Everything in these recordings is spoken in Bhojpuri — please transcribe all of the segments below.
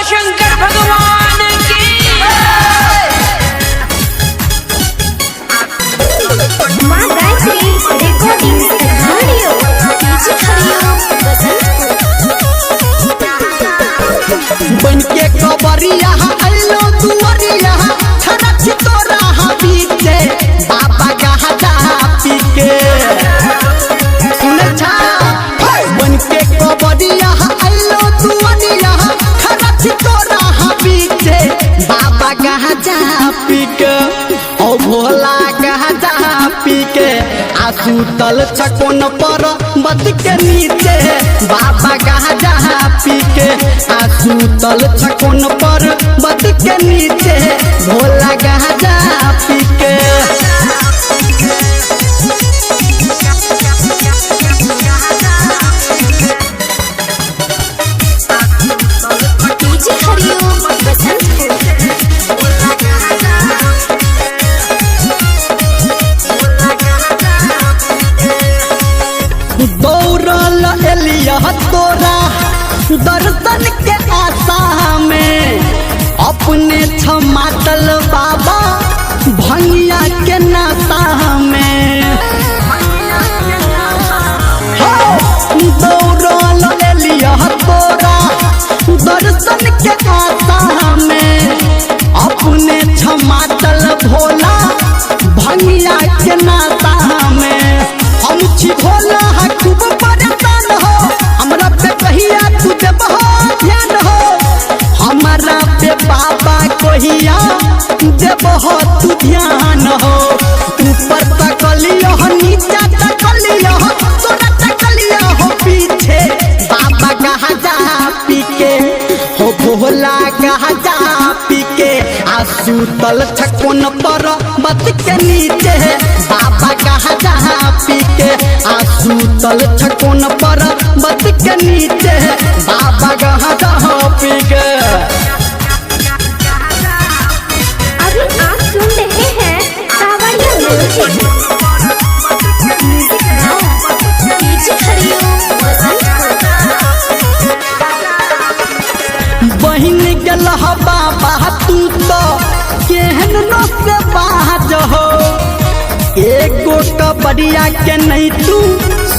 शंकर भगवान की। माँ गायत्री रिकॉर्डिंग स्टूडियो डीजे हरिओम बन के कबरिया आइलो दुआरिया छरछ तोरा बीचे बाबा गाजा पी के सुन छा बन के कबरिया आइलो दुआरिया छरछ तोरा बीचे बाबा गाजा पी के ओ भोला गाजा पी के आसुतल छकोन पर बद के नीचे बाबा गाजा पी के आसुतल छकोन पर बद के नीचे भोला गाजा पी के डीजे हरिओम दौड़ल एलिया तोरा दर्शन के आशा में अपने छमातल बाबा भंगिया के नाता में दौड़ल एलिया तोरा दर्शन के आशा में अपने छमातल भोला भंगिया के नाता में हम छी भोला है खूब परेशान हो हमरा पे कहिया तू देब हो ध्यान हो हमरा पे बाबा कहिया देब हो तू ध्यान हो ऊपर तकलियो हो नीचे तकलियो हो तोरा तकलियो हो पीछे बाबा गाजा पी के हो भोला गाजा पी के आसुतल छकोन पर बत के नीचे बाबा गाजा पी के आसुतल छकोन पर बत के नीचे बाबा गाजा पी के। अभी आप सुन रहे हैं सावरिया म्यूजिक डीजे हरिओम बहिन गल बाबा तू तो केहन न से बाज हो एगो कबरिया के नहीं तू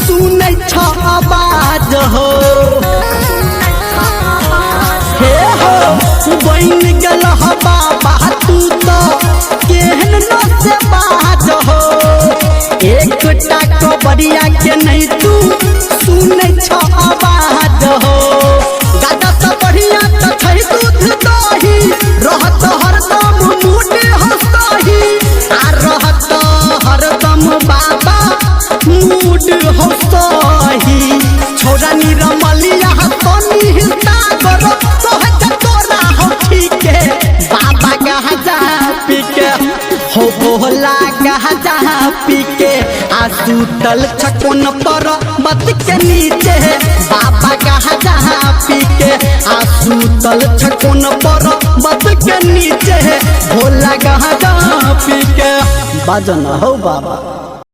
सुनै छ आवाज हो हे हो बहिन गल बाबा तू तो केहन न से बाज हो एकटा कबरिया के नहीं तू सुनै छ आवाज हो गाजा से बढ़िया तो छै दूध दही रहत हरदम मूड हंसही आ रहत हरदम बाबा मूड हंसही छोरा निरमलिया तनी हिलता करो कहत तोरा हो ठीक है बाबा गाजा पी के हो भोला गाजा पी के आसुतल छकोन पर बत के नीचे बाबा गाजा पी के आसुतल छकोन पर बत के नीचे भोला गाजा पी के बाजन हो बाबा।